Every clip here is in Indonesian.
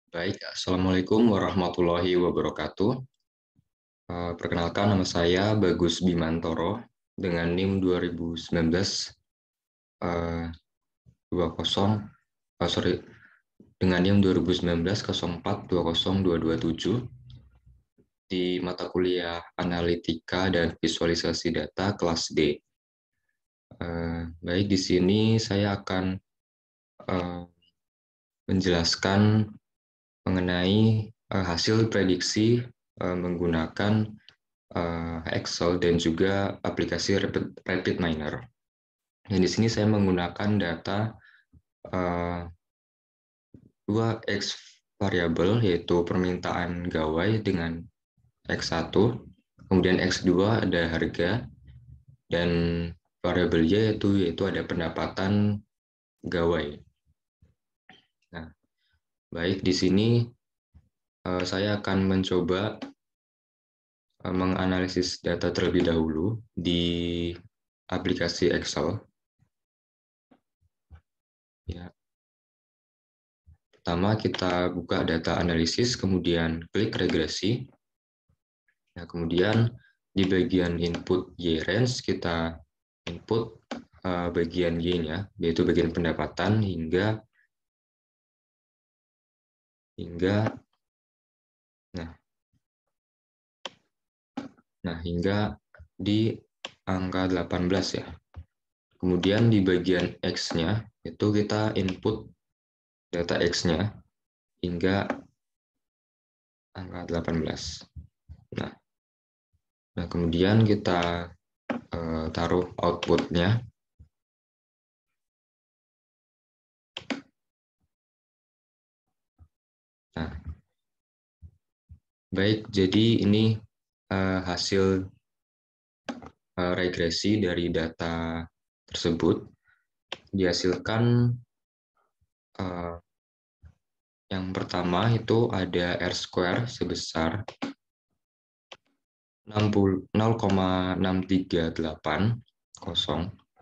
Baik, Assalamualaikum warahmatullahi wabarakatuh. Perkenalkan, nama saya Bagus Bimantoro dengan NIM 2019 20 dengan NIM 2019 04 20227 di mata kuliah Analitika dan Visualisasi Data kelas D. Baik, di sini saya akan menjelaskan mengenai hasil prediksi menggunakan Excel dan juga aplikasi RapidMiner. Dan di sini saya menggunakan data dua X variabel, yaitu permintaan gawai dengan X1, kemudian X2 ada harga, dan variabel Y yaitu ada pendapatan gawai. Nah, baik, di sini saya akan mencoba menganalisis data terlebih dahulu di aplikasi Excel. Ya. Pertama, kita buka data analisis, kemudian klik regresi. Nah, kemudian di bagian input Y range, kita input bagian Y-nya, yaitu bagian pendapatan hingga di angka 18 ya. Kemudian di bagian X-nya itu kita input data X-nya hingga angka 18. Nah, kemudian kita taruh output-nya. Nah, baik, jadi ini hasil regresi dari data tersebut. Dihasilkan yang pertama itu ada R-square sebesar 0,6380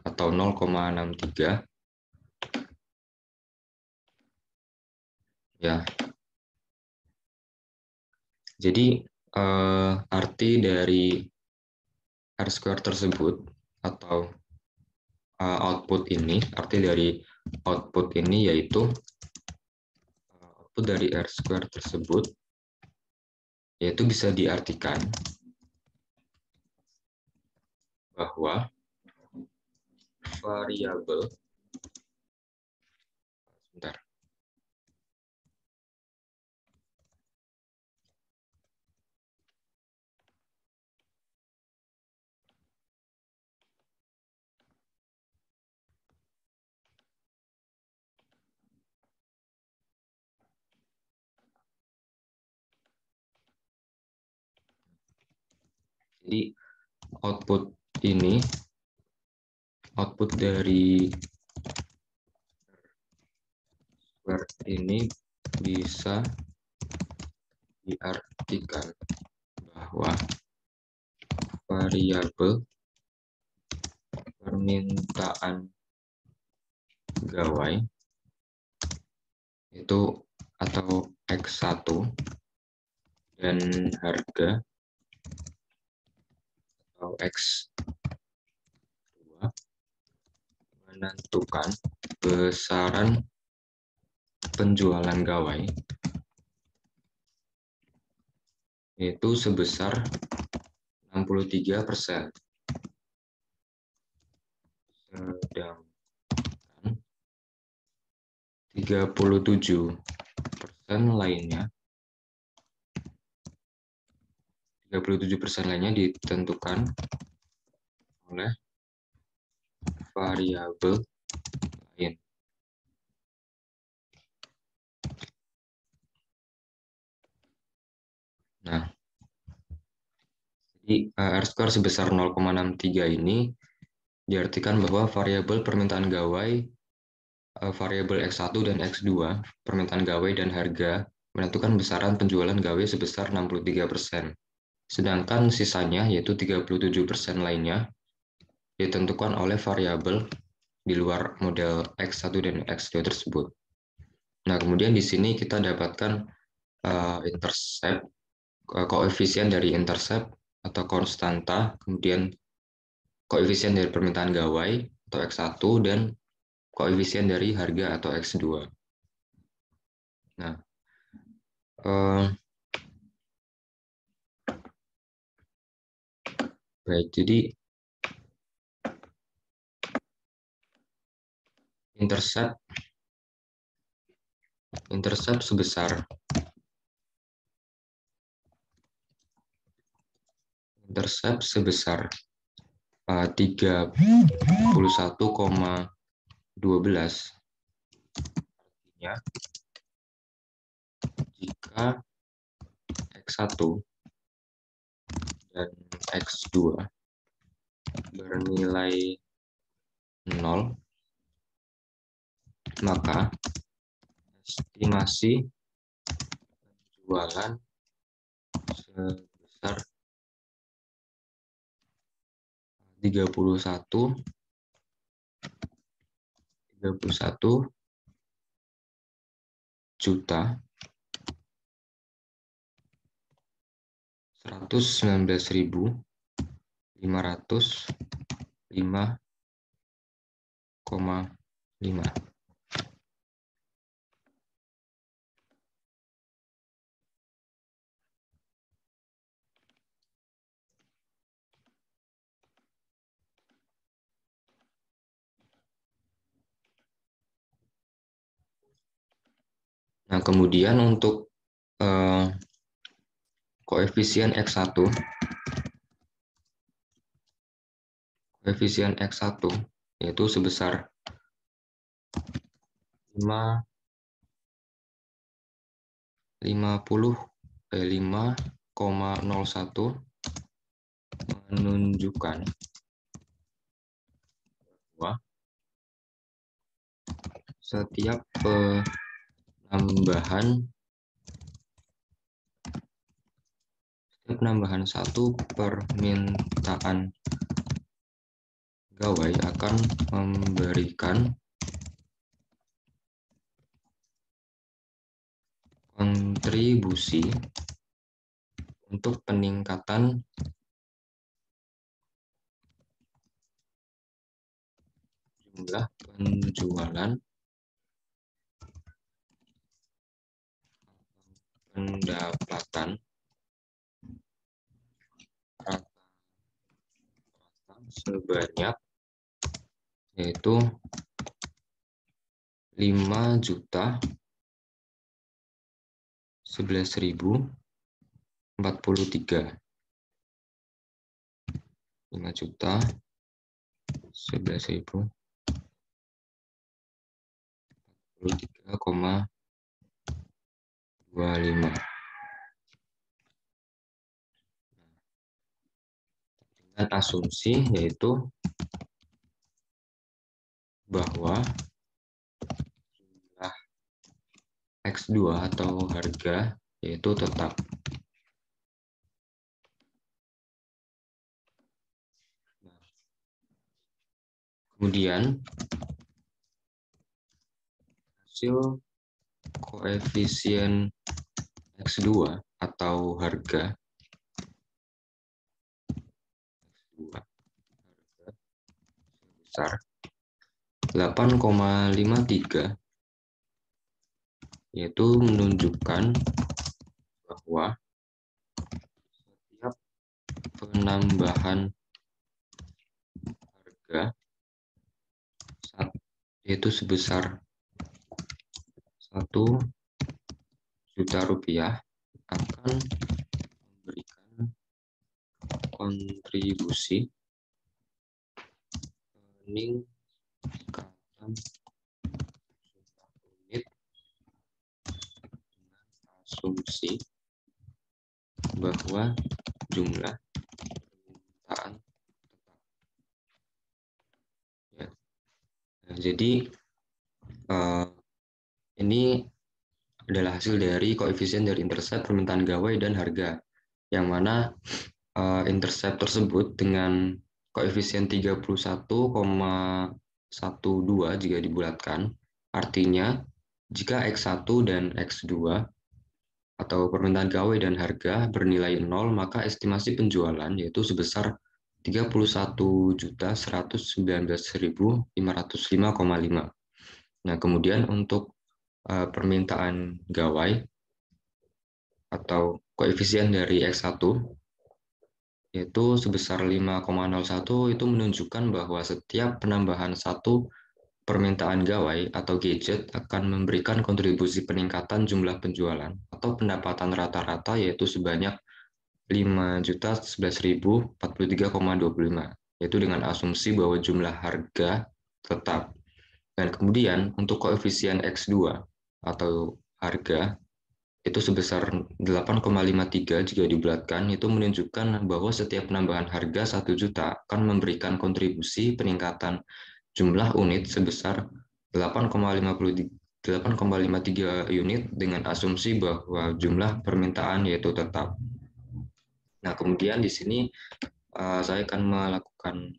atau 0,63 ya. Jadi arti dari R-square tersebut atau output ini, arti dari output ini yaitu output dari R-square tersebut yaitu bisa diartikan bahwa variabel jadi output dari square ini bisa diartikan bahwa variabel permintaan gawai itu atau X1 dan harga atau X2 menentukan besaran penjualan gawai yaitu sebesar 63%. Sedangkan 37% lainnya ditentukan oleh variabel lain. Nah, jadi R-square sebesar 0,63 ini diartikan bahwa variabel permintaan gawai, variabel X1 dan X2, permintaan gawai dan harga, menentukan besaran penjualan gawai sebesar 63%. Sedangkan sisanya, yaitu 37% lainnya, ditentukan oleh variabel di luar model X1 dan X2 tersebut. Nah, kemudian di sini kita dapatkan intercept, koefisien dari intercept atau konstanta, kemudian koefisien dari permintaan gawai atau X1, dan koefisien dari harga atau X2. Nah, baik, jadi intercept sebesar 31,12, artinya jika X1 dan X2 bernilai 0, maka estimasi penjualan sebesar 31 juta 119.505,5. Nah, kemudian untuk koefisien X1 yaitu sebesar 5,01, menunjukkan bahwa setiap penambahan satu permintaan gawai akan memberikan kontribusi untuk peningkatan jumlah penjualan, pendapatan rata-rata sebanyak yaitu 5.011.043. 5.011.043,25. Dengan asumsi yaitu bahwa jumlah X2 atau harga yaitu tetap. Kemudian hasil koefisien X2 atau harga sebesar 8,53, yaitu menunjukkan bahwa setiap penambahan harga yaitu sebesar 1 juta rupiah akan memberikan kontribusi peningkatan jumlah unit dengan asumsi bahwa jumlah permintaan tetap. Ya. Nah, jadi ini adalah hasil dari koefisien dari intercept, permintaan gawai, dan harga, yang mana intercept tersebut dengan koefisien 31,12 jika dibulatkan, artinya jika X1 dan X2 atau permintaan gawai dan harga bernilai 0, maka estimasi penjualan yaitu sebesar 31.119.505,5. Nah, kemudian untuk permintaan gawai atau koefisien dari X1 yaitu sebesar 5,01, itu menunjukkan bahwa setiap penambahan satu permintaan gawai atau gadget akan memberikan kontribusi peningkatan jumlah penjualan atau pendapatan rata-rata yaitu sebanyak 5.011.043,25, yaitu dengan asumsi bahwa jumlah harga tetap. Dan kemudian untuk koefisien X2 atau harga itu sebesar 8,53 jika dibulatkan, itu menunjukkan bahwa setiap penambahan harga 1 juta akan memberikan kontribusi peningkatan jumlah unit sebesar 8,53 unit dengan asumsi bahwa jumlah permintaan yaitu tetap. Nah, kemudian di sini saya akan melakukan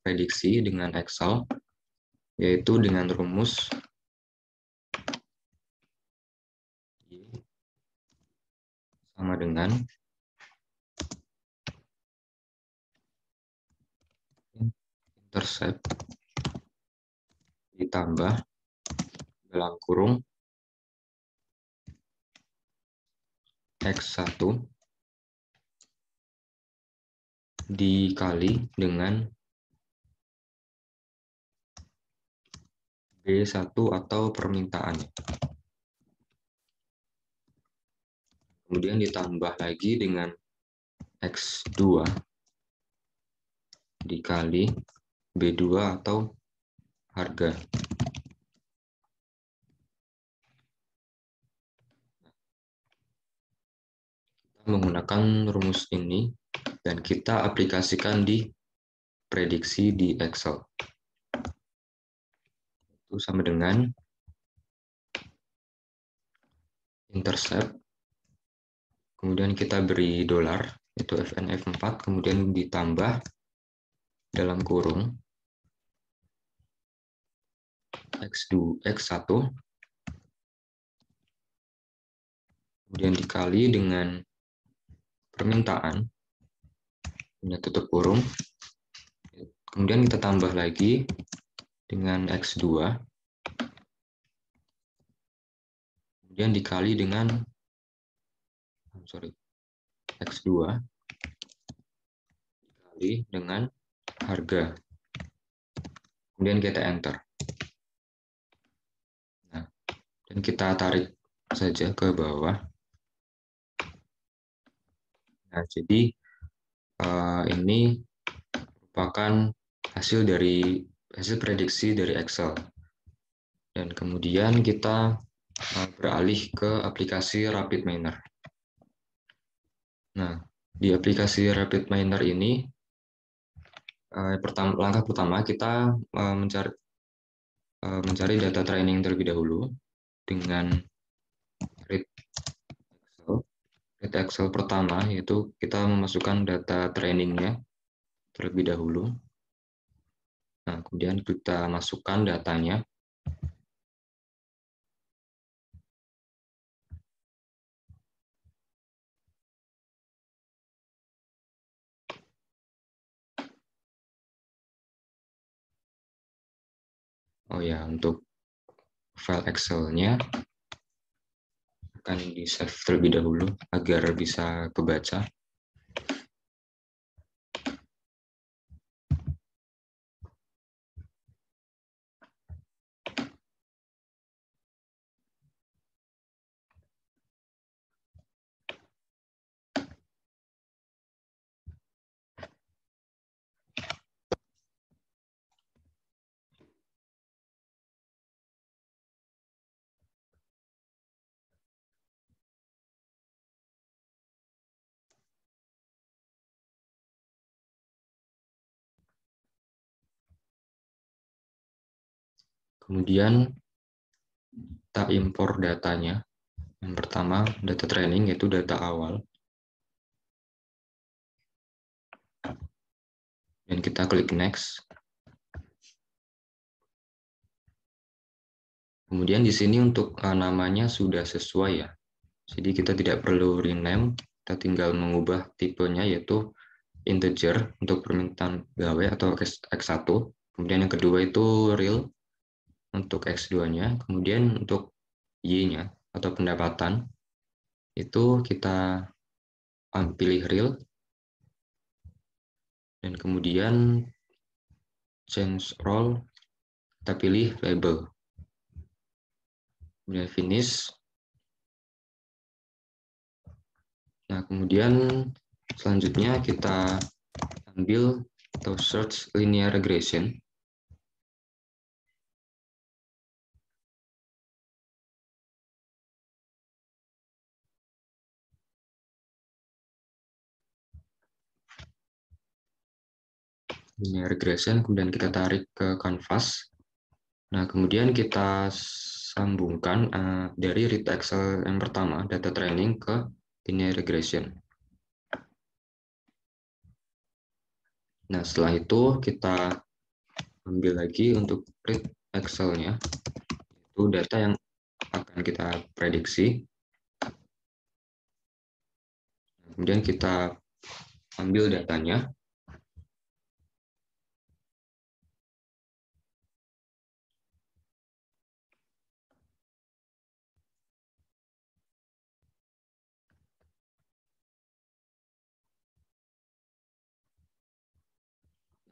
prediksi dengan Excel, yaitu dengan rumus sama dengan intercept ditambah dalam kurung X1 dikali dengan B1 atau permintaan. Kemudian ditambah lagi dengan X2 dikali B2 atau harga. Kita menggunakan rumus ini dan kita aplikasikan di prediksi di Excel. Itu sama dengan intercept, kemudian kita beri $, itu FNF4, kemudian ditambah dalam kurung X1, kemudian dikali dengan permintaan, tutup kurung, kemudian kita tambah lagi dengan X2, kemudian dikali dengan X2 dikali dengan harga, kemudian kita enter. Nah, dan kita tarik saja ke bawah. Nah, jadi ini merupakan hasil prediksi dari Excel. Dan kemudian kita beralih ke aplikasi Rapid Miner. Nah, di aplikasi Rapid Miner ini, langkah pertama kita mencari data training terlebih dahulu dengan read Excel pertama, yaitu kita memasukkan data trainingnya terlebih dahulu. Nah, kemudian kita masukkan datanya. Oh ya, untuk file Excel-nya akan di-save terlebih dahulu agar bisa kebaca. Kemudian kita impor datanya. Yang pertama, data training, yaitu data awal. Dan kita klik next. Kemudian di sini untuk namanya sudah sesuai ya. Jadi kita tidak perlu rename, kita tinggal mengubah tipenya yaitu integer untuk permintaan gawai atau X1. Kemudian yang kedua itu real untuk X2-nya. Kemudian untuk Y-nya atau pendapatan itu kita pilih real. Dan kemudian change role, kita pilih label. Kemudian finish. Nah, kemudian selanjutnya kita ambil atau search linear regression. Linear regression, kemudian kita tarik ke canvas. Nah, kemudian kita sambungkan dari read Excel yang pertama, data training, ke linear regression. Nah, setelah itu kita ambil lagi untuk read Excel-nya, itu data yang akan kita prediksi. Kemudian kita ambil datanya.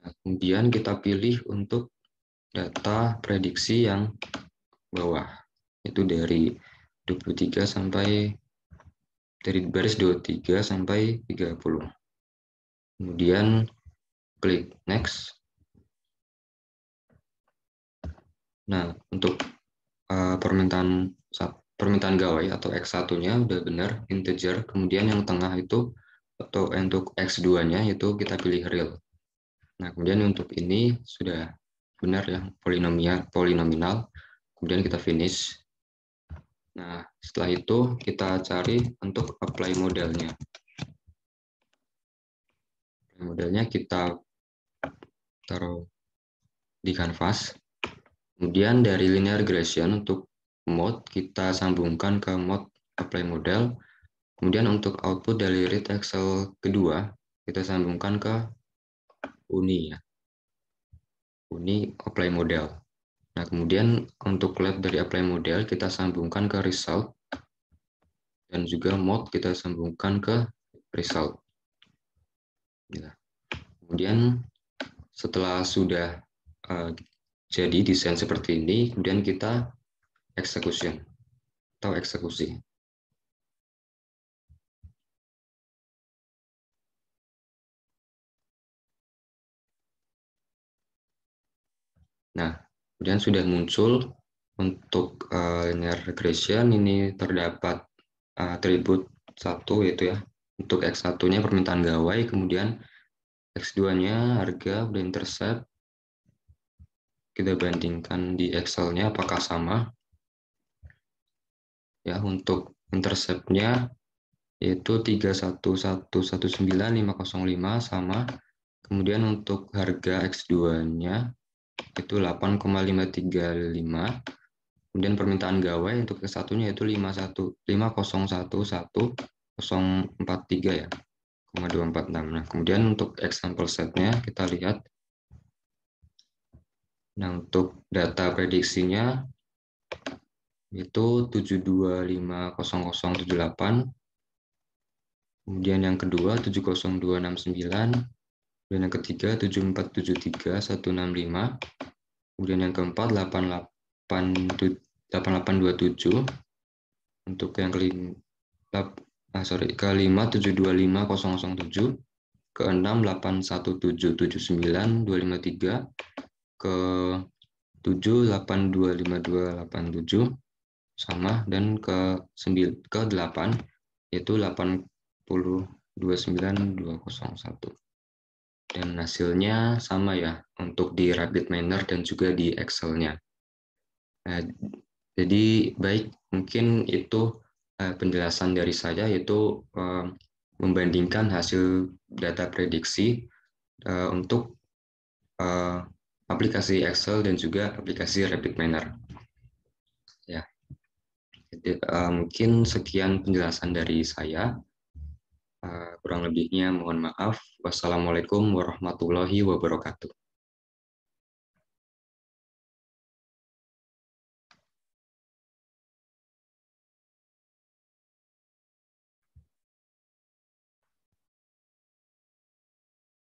Nah, kemudian kita pilih untuk data prediksi yang bawah, itu dari 23 sampai dari baris 23 sampai 30. Kemudian klik next. Nah, untuk permintaan gawai atau X1-nya udah benar integer, kemudian yang tengah itu atau untuk X2-nya itu kita pilih real. Nah, kemudian untuk ini sudah benar ya, polinominal. Kemudian kita finish. Nah, setelah itu kita cari untuk apply modelnya. Modelnya kita taruh di canvas. Kemudian dari linear regression untuk mode kita sambungkan ke mode apply model. Kemudian untuk output dari read Excel kedua kita sambungkan ke uni ya. Uni apply model. Nah, kemudian untuk lab dari apply model kita sambungkan ke result dan juga mode kita sambungkan ke result. Ya. Kemudian setelah sudah jadi desain seperti ini, kemudian kita execution atau eksekusi. Nah, kemudian sudah muncul untuk linear regression ini terdapat atribut 1 yaitu ya. Untuk X1-nya permintaan gawai, kemudian X2-nya harga udah intercept. Kita bandingkan di Excel-nya apakah sama. Ya, untuk intercept-nya yaitu 31119.505 sama. Kemudian untuk harga X2-nya itu 8,535. Kemudian permintaan gawai untuk X1-nya yaitu 5011043 ya, 0,246. Nah, kemudian untuk example set-nya kita lihat. Nah, untuk data prediksinya itu 7250078. Kemudian yang kedua 70269. Kemudian yang ketiga 7473165. Kemudian yang keempat 8827. Untuk yang kelima 7250007. Keenam 8177923. Ke 7825287 sama, dan ke 8 yaitu 8029201. Dan hasilnya sama ya untuk di Rapid Miner dan juga di Excel-nya. Nah, jadi baik, mungkin itu penjelasan dari saya, yaitu membandingkan hasil data prediksi untuk aplikasi Excel dan juga aplikasi Rapid Miner. Ya. Jadi, mungkin sekian penjelasan dari saya. Kurang lebihnya mohon maaf. Wassalamualaikum warahmatullahi wabarakatuh.